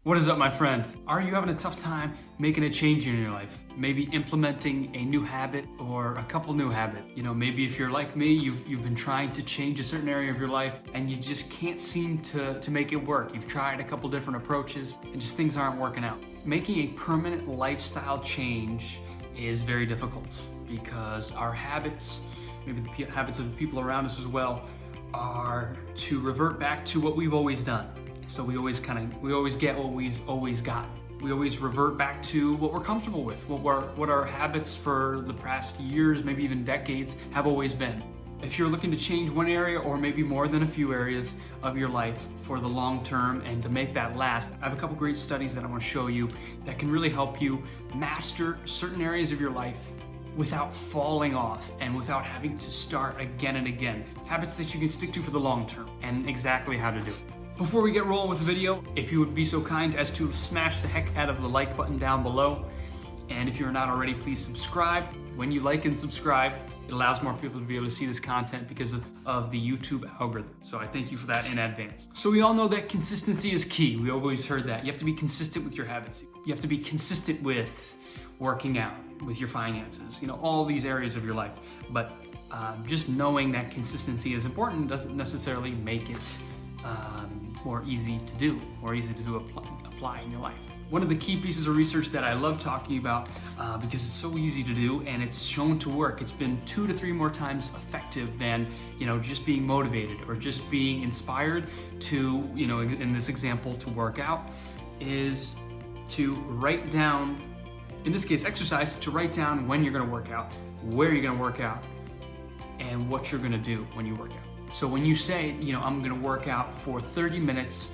What is up, my friend? Are you having a tough time making a change in your life? Maybe implementing a new habit or a couple new habits. Maybe if you're like me, you've been trying to change a certain area of your life and you just can't seem to make it work. You've tried a couple different approaches and just things aren't working out. Making a permanent lifestyle change is very difficult because our habits, maybe the habits of the people around us as well, are to revert back to what we've always done. So we always get what we've always gotten. We always revert back to what we're comfortable with, what our habits for the past years, maybe even decades, have always been. If you're looking to change one area or maybe more than a few areas of your life for the long term and to make that last, I have a couple great studies that I want to show you that can really help you master certain areas of your life without falling off and without having to start again and again. Habits that you can stick to for the long term and exactly how to do it. Before we get rolling with the video, if you would be so kind as to smash the heck out of the like button down below. And if you're not already, please subscribe. When you like and subscribe, it allows more people to be able to see this content because of the YouTube algorithm. So I thank you for that in advance. So we all know that consistency is key. We always heard that. You have to be consistent with your habits. You have to be consistent with working out, with your finances, all these areas of your life. But just knowing that consistency is important doesn't necessarily make it more easy to do, more easy to apply in your life. One of the key pieces of research that I love talking about because it's so easy to do and it's shown to work. It's been 2 to 3 more times effective than just being motivated or just being inspired to, in this example, to work out, is to write down, in this case exercise, to write down when you're going to work out, where you're going to work out, and what you're going to do when you work out. So when you say, I'm gonna work out for 30 minutes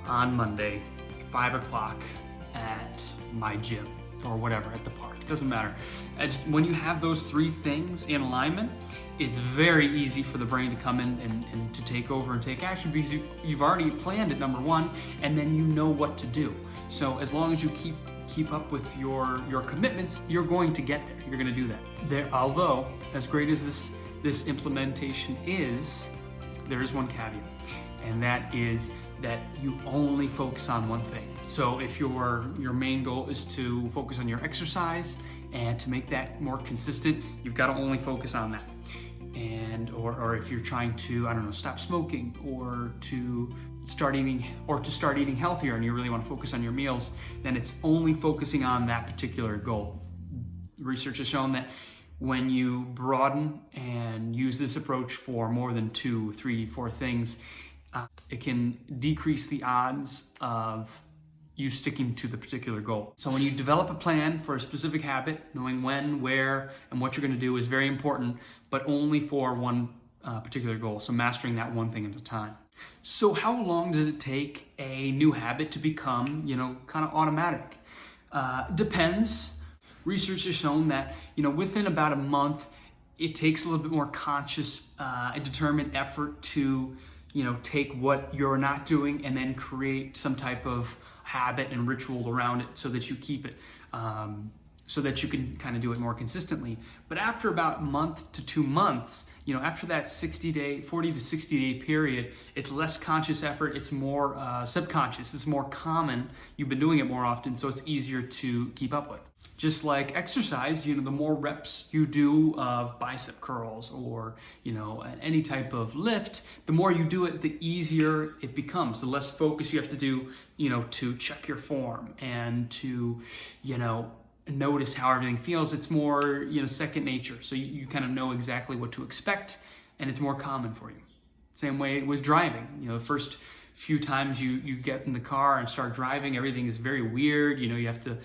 on Monday, 5 o'clock at my gym or whatever, at the park, it doesn't matter. When you have those 3 things in alignment, it's very easy for the brain to come in and to take over and take action because you've already planned it, number one, and then you know what to do. So as long as you keep up with your commitments, you're going to get there. You're gonna do that. Although, as great as this implementation is, there is one caveat, and that is that you only focus on one thing. So if your main goal is to focus on your exercise and to make that more consistent, you've got to only focus on that. Or if you're trying to, stop smoking or to start eating healthier and you really want to focus on your meals, then it's only focusing on that particular goal. Research has shown that when you broaden and use this approach for more than 2, 3, 4 things, it can decrease the odds of you sticking to the particular goal. So when you develop a plan for a specific habit, knowing when, where, and what you're going to do is very important, but only for one particular goal. So mastering that one thing at a time. So how long does it take a new habit to become, kind of automatic? Depends. Research has shown that, within about a month, it takes a little bit more conscious and determined effort to, take what you're not doing and then create some type of habit and ritual around it so that you keep it, so that you can kind of do it more consistently. But after about a month to 2 months, after that 40 to 60 day period, it's less conscious effort, it's more subconscious, it's more common, you've been doing it more often, so it's easier to keep up with. Just like exercise, the more reps you do of bicep curls or, any type of lift, the more you do it, the easier it becomes. The less focus you have to do, to check your form and to, notice how everything feels. It's more, second nature. So you kind of know exactly what to expect and it's more common for you. Same way with driving. The first few times you get in the car and start driving, everything is very weird. You have to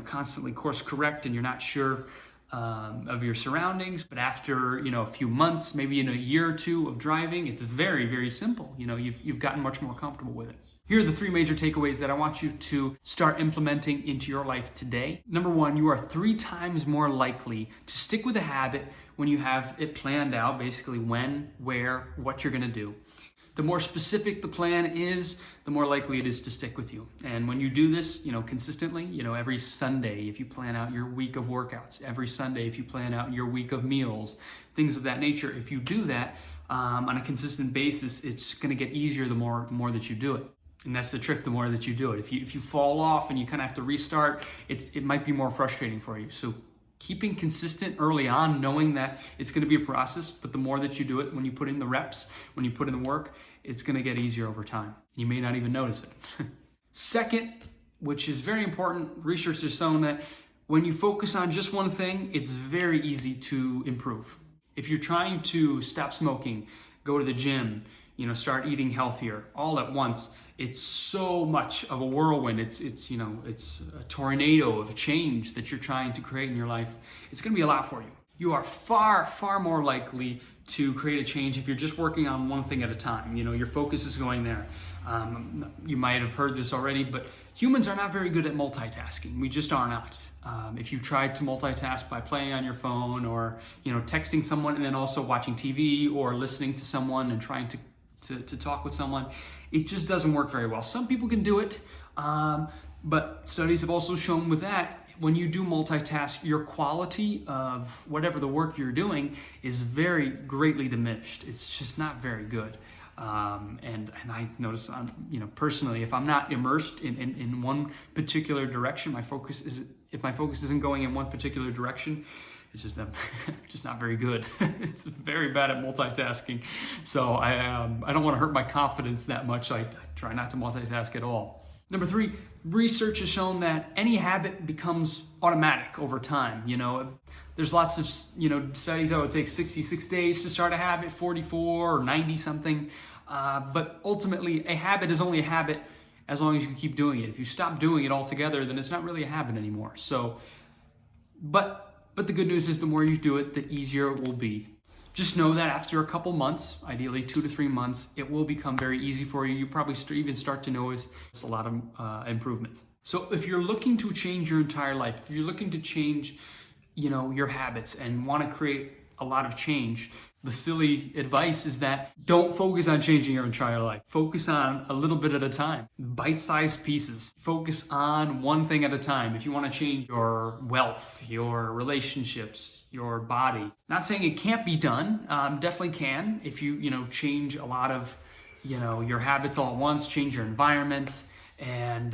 constantly course correct and you're not sure of your surroundings. But after, a few months, maybe in a year or 2 of driving, it's very, very simple. You've gotten much more comfortable with it. Here are the 3 major takeaways that I want you to start implementing into your life today. Number 1, you are 3 times more likely to stick with a habit when you have it planned out, basically when, where, what you're gonna do. The more specific the plan is, the more likely it is to stick with you. And when you do this, consistently, every Sunday, if you plan out your week of workouts, every Sunday, if you plan out your week of meals, things of that nature, if you do that on a consistent basis, it's going to get easier the more that you do it. And that's the trick, the more that you do it. If you fall off and you kind of have to restart, it might be more frustrating for you. So keeping consistent early on, knowing that it's going to be a process, but the more that you do it, when you put in the reps, when you put in the work, it's going to get easier over time. You may not even notice it. Second, which is very important, research has shown that when you focus on just one thing, it's very easy to improve. If you're trying to stop smoking, go to the gym, start eating healthier all at once, it's so much of a whirlwind. It's a tornado of change that you're trying to create in your life. It's going to be a lot for you. You are far, far more likely to create a change if you're just working on one thing at a time. Your focus is going there. You might have heard this already, but humans are not very good at multitasking. We just are not. If you tried to multitask by playing on your phone or texting someone and then also watching TV or listening to someone and trying to talk with someone, it just doesn't work very well. Some people can do it, but studies have also shown with that, when you do multitask, your quality of whatever the work you're doing is very greatly diminished. It's just not very good. And I notice, personally, if I'm not immersed in one particular direction, if my focus isn't going in one particular direction, it's just just not very good. It's very bad at multitasking. So I don't want to hurt my confidence that much. I try not to multitask at all. Number 3, research has shown that any habit becomes automatic over time. There's lots of studies that it takes 66 days to start a habit, 44 or 90 something. But ultimately, a habit is only a habit as long as you keep doing it. If you stop doing it altogether, then it's not really a habit anymore. So, but the good news is the more you do it, the easier it will be. Just know that after a couple months, ideally 2 to 3 months, it will become very easy for you. You probably even start to notice a lot of improvements. So if you're looking to change your entire life, if you're looking to change, your habits and want to create a lot of change, the silly advice is that don't focus on changing your entire life. Focus on a little bit at a time, bite-sized pieces. Focus on one thing at a time. If you want to change your wealth, your relationships, your body. Not saying it can't be done, definitely can. If you, change a lot of, your habits all at once, change your environment, and,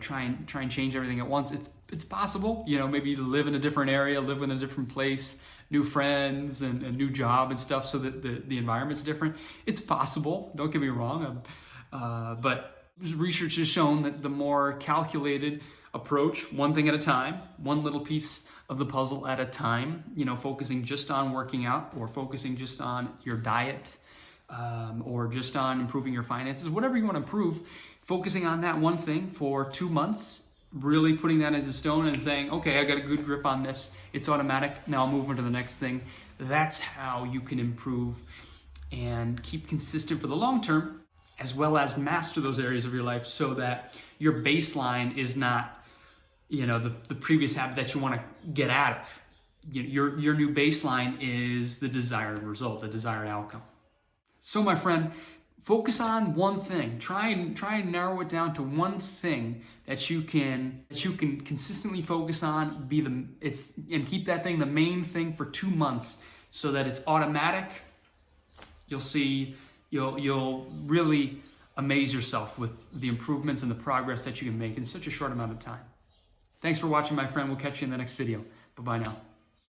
try and change everything at once. It's possible, maybe to live in a different area, live in a different place, new friends and a new job and stuff, so that the environment's different. It's possible, don't get me wrong, but research has shown that the more calculated approach, one thing at a time, one little piece of the puzzle at a time, focusing just on working out or focusing just on your diet, or just on improving your finances, whatever you want to improve, focusing on that one thing for 2 months, really putting that into stone and saying, okay, I got a good grip on this. It's automatic. Now I'll move on to the next thing. That's how you can improve and keep consistent for the long term, as well as master those areas of your life so that your baseline is not, the previous habit that you want to get out of. Your new baseline is the desired result, the desired outcome. So my friend, focus on one thing. Try and narrow it down to one thing that you can consistently focus on. And keep that thing the main thing for 2 months, so that it's automatic. You'll see, you'll really amaze yourself with the improvements and the progress that you can make in such a short amount of time. Thanks for watching, my friend. We'll catch you in the next video. Bye-bye now.